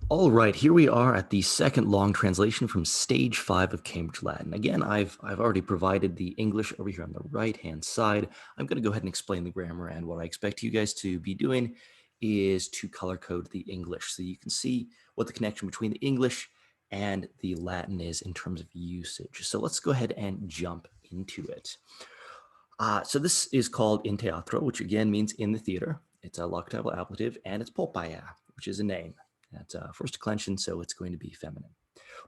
All right, here we are at the second long translation from stage 5 of Cambridge Latin. Again, I've already provided the English over here on the right-hand side. I'm going to go ahead and explain the grammar, and what I expect you guys to be doing is to color code the English so you can see what the connection between the English and the Latin is in terms of usage. So let's go ahead and jump into it. So this is called in teatro, which again means in the theater. It's a locatival ablative, and it's Poppaea, which is a name. That's first declension, so it's going to be feminine.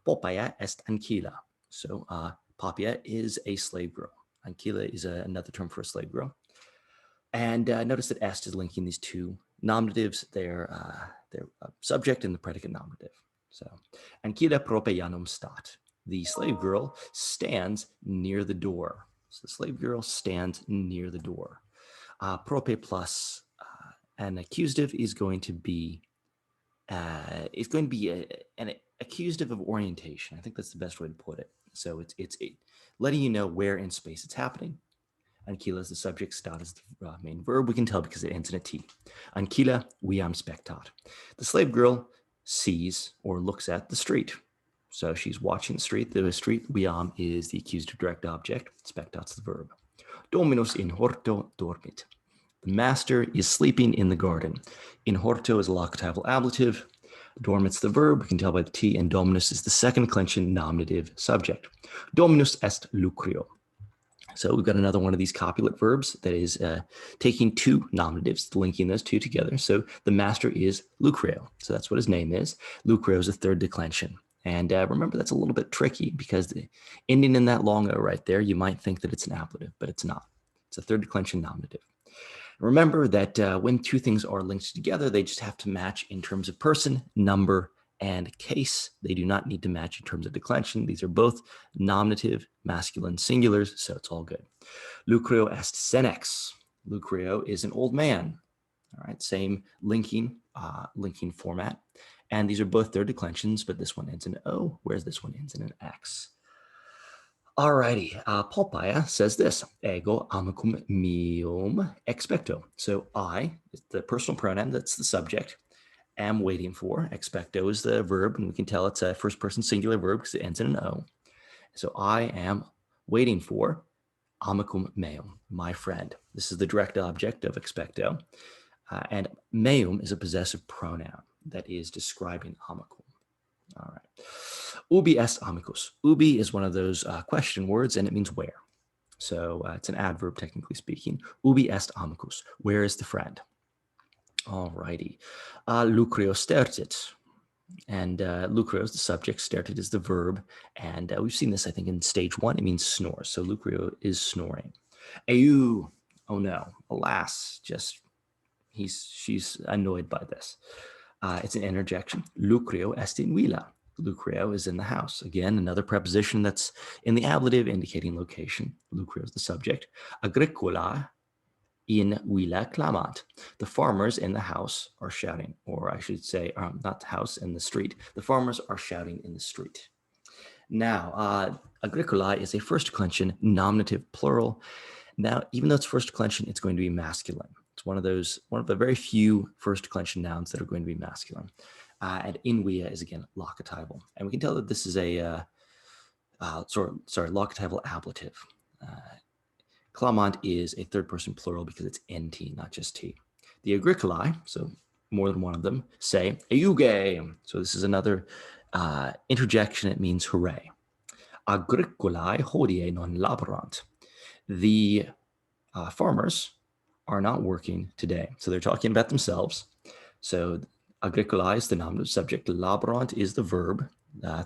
Poppaea est anquila. So Poppaea is a slave girl. Anquila is another term for a slave girl. And notice that est is linking these two nominatives. They're subject and the predicate nominative. So anquila propeianum stat. The slave girl stands near the door. So the slave girl stands near the door. Prope plus an accusative is going to be an accusative of orientation. I think that's the best way to put it. So it's letting you know where in space it's happening. Anquila is the subject, stat is the main verb. We can tell because it ends in a T. Anquila viam spectat. The slave girl sees or looks at the street. So she's watching the street. The street, viam, is the accusative direct object. Spectat's the verb. Dominus in horto dormit. The master is sleeping in the garden. In horto is a locatival ablative. Dormit's the verb, we can tell by the T, and dominus is the second declension nominative subject. Dominus est lucreo. So we've got another one of these copulate verbs that is taking two nominatives, linking those two together. So the master is lucreo. So that's what his name is. Lucreo is a third declension. And remember, that's a little bit tricky because the ending in that long O right there, you might think that it's an ablative, but it's not. It's a third declension nominative. Remember that when two things are linked together, they just have to match in terms of person, number, and case. They do not need to match in terms of declension. These are both nominative, masculine singulars, so it's all good. Lucreo est senex. Lucreo is an old man. All right, same linking format. And these are both third declensions, but this one ends in O, whereas this one ends in an X. Alrighty, Poppaea says this, ego amicum meum expecto. So I, the personal pronoun, that's the subject, am waiting for. Expecto is the verb, and we can tell it's a first person singular verb because it ends in an O. So I am waiting for amicum meum, my friend. This is the direct object of expecto. And meum is a possessive pronoun that is describing amicum. All right. Ubi est amicus. Ubi is one of those question words, and it means where. So it's an adverb, technically speaking. Ubi est amicus. Where is the friend? All righty. Lucreo stertit. And lucreo is the subject, stertit is the verb. And we've seen this, I think, in stage 1. It means snore. So lucreo is snoring. Eu. Oh no. Alas. She's annoyed by this. It's an interjection. Lucreo est in villa. Lucreo is in the house. Again, another preposition that's in the ablative indicating location. Lucreo is the subject. Agricola in villa clamant. The farmers in the house are shouting, or I should say, not the house, in the street. The farmers are shouting in the street. Now, agricola is a first declension nominative plural. Now, even though it's first declension, it's going to be masculine. It's one of the very few first declension nouns that are going to be masculine. And invia is again locatival. And we can tell that this is a, locatival ablative. Clamant is a third person plural because it's NT, not just T. The agricolae, so more than one of them, say euge. So this is another interjection. It means hooray. Agricolae hodie non laborant. The farmers are not working today. So they're talking about themselves. So agricolae is the nominative subject. Laborant is the verb,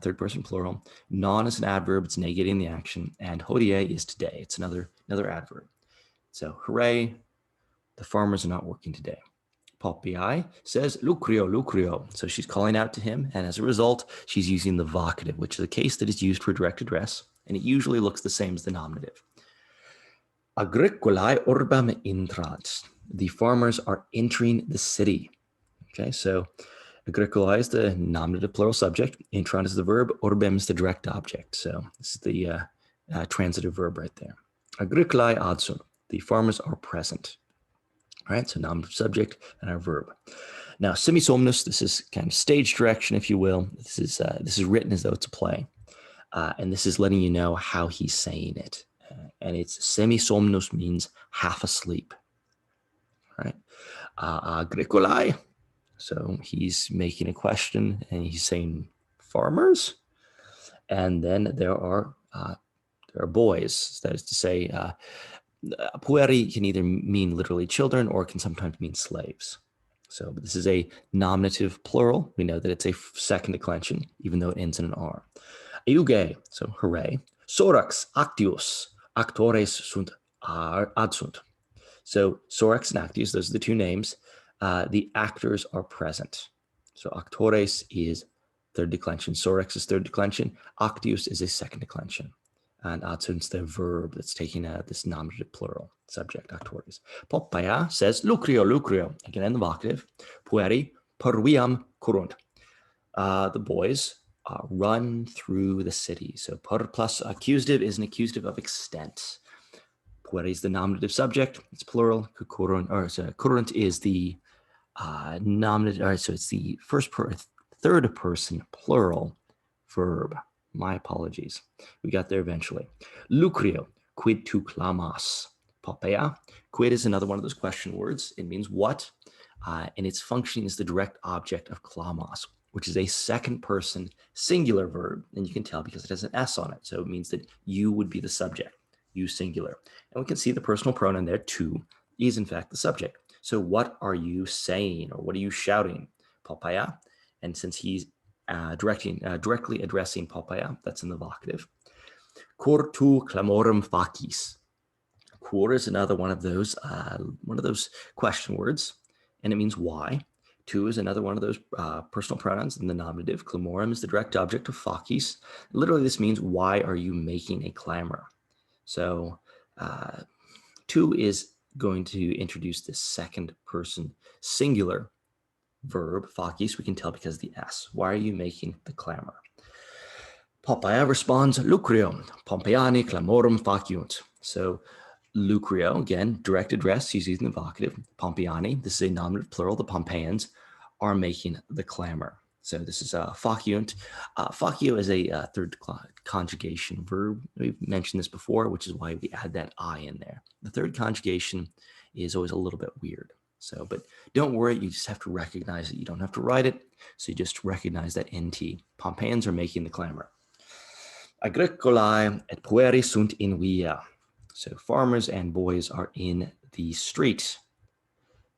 third person plural. Non is an adverb. It's negating the action. And hodie is today. It's another adverb. So hooray, the farmers are not working today. Poppaea says lucreo, lucreo. So she's calling out to him. And as a result, she's using the vocative, which is a case that is used for direct address. And it usually looks the same as the nominative. Agricolae urbam intrant. The farmers are entering the city. Okay, so agricolae is the nominative plural subject. Intrant is the verb. Urbem is the direct object. So this is the transitive verb right there. Agricolae adsunt. The farmers are present. All right, so nominative subject and our verb. Now, semisomnus, this is kind of stage direction, if you will. This is written as though it's a play. And this is letting you know how he's saying it. And it's semisomnus means half asleep, right? Agricolai. So he's making a question and he's saying farmers. And then there are boys. That is to say, pueri can either mean literally children or can sometimes mean slaves. So this is a nominative plural. We know that it's a second declension, even though it ends in an R. Euge, so hooray. Sorax actius, actores sunt adsunt. So Sorax and Actius, those are the two names. The actors are present. So actores is third declension. Sorax is third declension. Actius is a second declension. And adsunt's the verb that's taking this nominative plural subject, actores. Poppaea says lucrio, lucrio, again in the vocative. Pueri perviam currunt. The boys run through the city. So per plus accusative is an accusative of extent. Pueri is the nominative subject. It's plural. Currunt is the nominative. All right, so it's the third person plural verb. My apologies. We got there eventually. Lucrio, quid tu clamas? Poppaea. Quid is another one of those question words. It means what? And its function is the direct object of clamas, which is a second person singular verb. And you can tell because it has an S on it. So it means that you would be the subject, you singular. And we can see the personal pronoun there, tu, is in fact the subject. So what are you saying or what are you shouting? Poppaea. And since he's directly addressing Poppaea, that's in the vocative. Cor tu clamorem facis. Cor is another one of those question words, and it means why. Tu is another one of those personal pronouns in the nominative. Clamorem is the direct object of facis. Literally, this means why are you making a clamor? So tu is going to introduce this second person singular verb, facis, we can tell because of the S. Why are you making the clamor? Poppaea responds, lucrio, Pompeiani clamorum faciunt. So lucrio, again, direct address, he's using the vocative. Pompeiani, this is a nominative plural, the Pompeians are making the clamor. So this is faciunt. Facio is a third conjugation verb. We've mentioned this before, which is why we add that I in there. The third conjugation is always a little bit weird. So, but don't worry, you just have to recognize it. You don't have to write it. So you just recognize that NT. Pompeians are making the clamor. Agricolae et pueri sunt in via. So farmers and boys are in the street.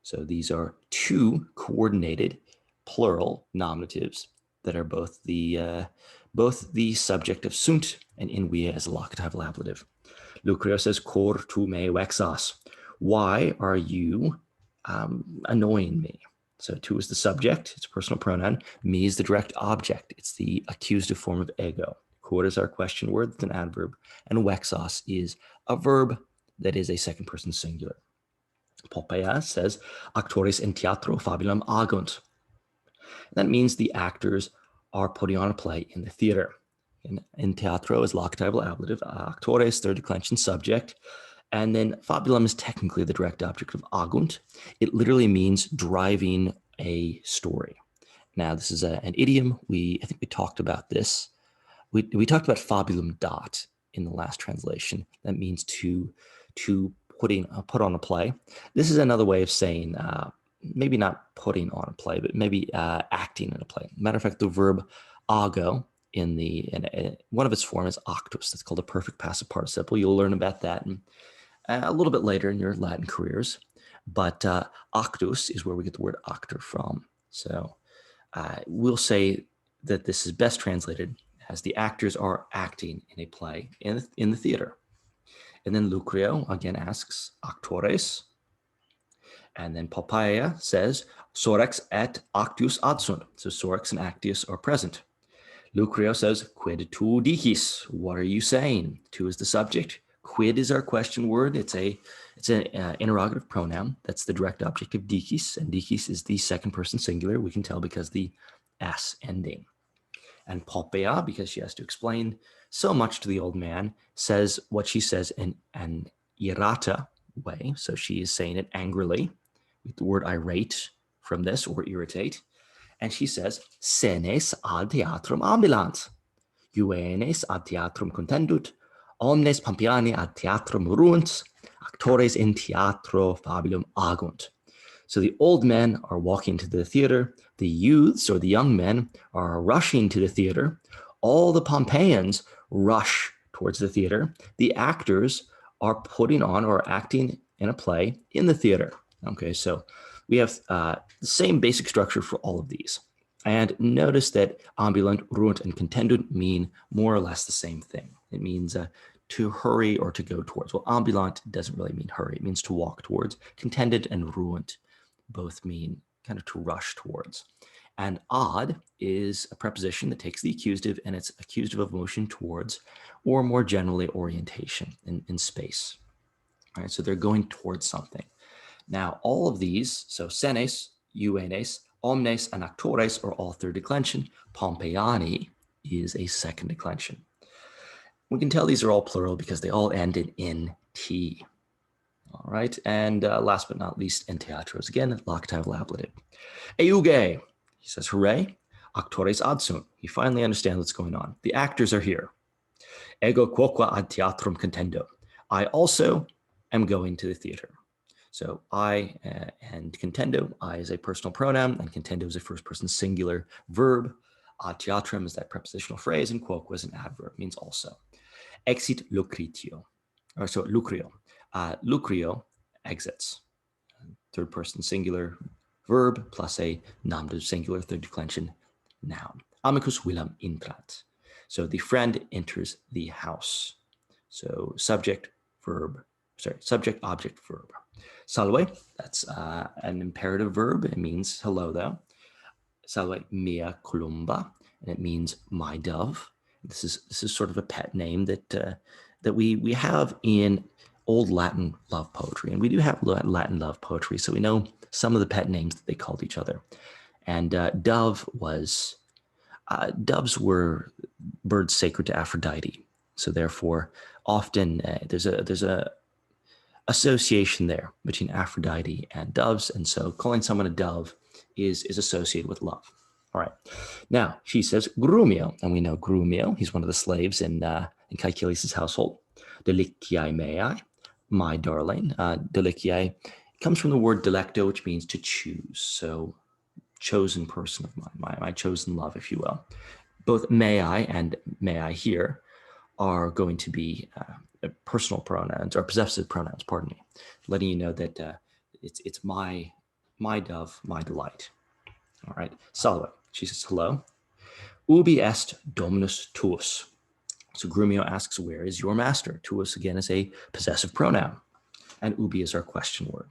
So these are two coordinated plural nominatives that are both the subject of sunt and in via as a locatival ablative. Lucrio says, cor tu me vexas. Why are you annoying me? So tu is the subject, it's a personal pronoun. Me is the direct object, it's the accusative form of ego. Cor is our question word, it's an adverb. And vexas is a verb that is a second person singular. Poppaea says, actores in teatro fabulum agunt. That means the actors are putting on a play in the theater. In teatro is locatival ablative, actores, third declension subject. And then fabulum is technically the direct object of agunt. It literally means driving a story. Now, this is an idiom. I think we talked about this. We talked about fabulum dot in the last translation. That means to put on a play. This is another way of saying maybe not putting on a play, but maybe acting in a play. Matter of fact, the verb ago in one of its forms is actus. That's called a perfect passive participle. You'll learn about that a little bit later in your Latin careers. But actus is where we get the word actor from. So we'll say that this is best translated as the actors are acting in a play in the theater. And then Lucrio again asks, actores. And then Poppaea says, sorax et actius adsunt. So sorax and actius are present. Lucrio says, quid tu dicis? What are you saying? Tu is the subject. Quid is our question word. It's an interrogative pronoun. That's the direct object of dicis. And dicis is the second person singular. We can tell because the S ending. And Poppaea, because she has to explain so much to the old man, says what she says in an irata way. So she is saying it angrily with the word irate from this or irritate. And she says, senes ad theatrum ambulant, juvenes ad theatrum contendut, omnes Pompeiani ad theatrum ruunt, actores in theatro fabulum agunt. So the old men are walking to the theater, the youths or the young men are rushing to the theater, all the Pompeians rush towards the theater, the actors are putting on or acting in a play in the theater. Okay, so we have the same basic structure for all of these. And notice that ambulant, ruunt, and contendunt mean more or less the same thing. It means to hurry or to go towards. Well, ambulant doesn't really mean hurry. It means to walk towards. Contended and ruunt both mean kind of to rush towards. And ad is a preposition that takes the accusative and it's accusative of motion towards, or more generally orientation in space. All right, so they're going towards something. Now, all of these, so senes, juvenes, omnes, and actores are all third declension. Pompeiani is a second declension. We can tell these are all plural because they all end in T. All right, and last but not least, in teatros, again, locatative ablative. Euge, he says, hooray. Actores adsunt. You finally understand what's going on. The actors are here. Ego quoque ad theatrum contendo. I also am going to the theater. So I and contendo, I is a personal pronoun, and contendo is a first person singular verb. Ad theatrum is that prepositional phrase, and quoque is an adverb, means also. Exit lucritio, or so lucrio. Lucrio exits. Third person singular verb plus a nominative singular third declension noun. Amicus villam intrat. So the friend enters the house. So subject, object, verb. Salve, that's an imperative verb. It means hello, though. Salve mia columba, and it means my dove. This is sort of a pet name that we have in Old Latin love poetry, and we do have Latin love poetry, so we know some of the pet names that they called each other. And doves were birds sacred to Aphrodite, so therefore often there's a association there between Aphrodite and doves, and so calling someone a dove is associated with love. All right. Now she says Grumio, and we know Grumio. He's one of the slaves in Caecilius' household. Deliciae mei, my darling. Deliciae comes from the word delecto, which means to choose. So chosen person of mine, my chosen love, if you will. Both may I and may I here are going to be personal pronouns or possessive pronouns, pardon me, letting you know that it's my dove, my delight. All right, salve. She says hello. Ubi est dominus tuus. So Grumio asks, where is your master? Tuus again is a possessive pronoun, and ubi is our question word.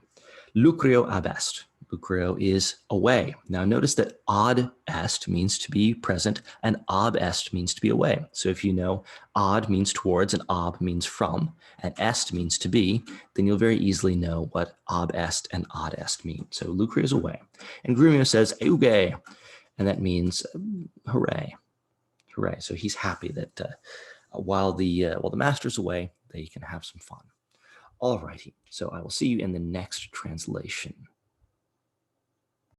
Lucrio ab est. Lucrio is away. Now notice that ad est means to be present and ab est means to be away. So if you know ad means towards and ab means from and est means to be, then you'll very easily know what ab est and ad est mean. So Lucrio is away. And Grumio says euge, and that means hooray, hooray. So he's happy that while the master's away, they can have some fun. All righty. So I will see you in the next translation.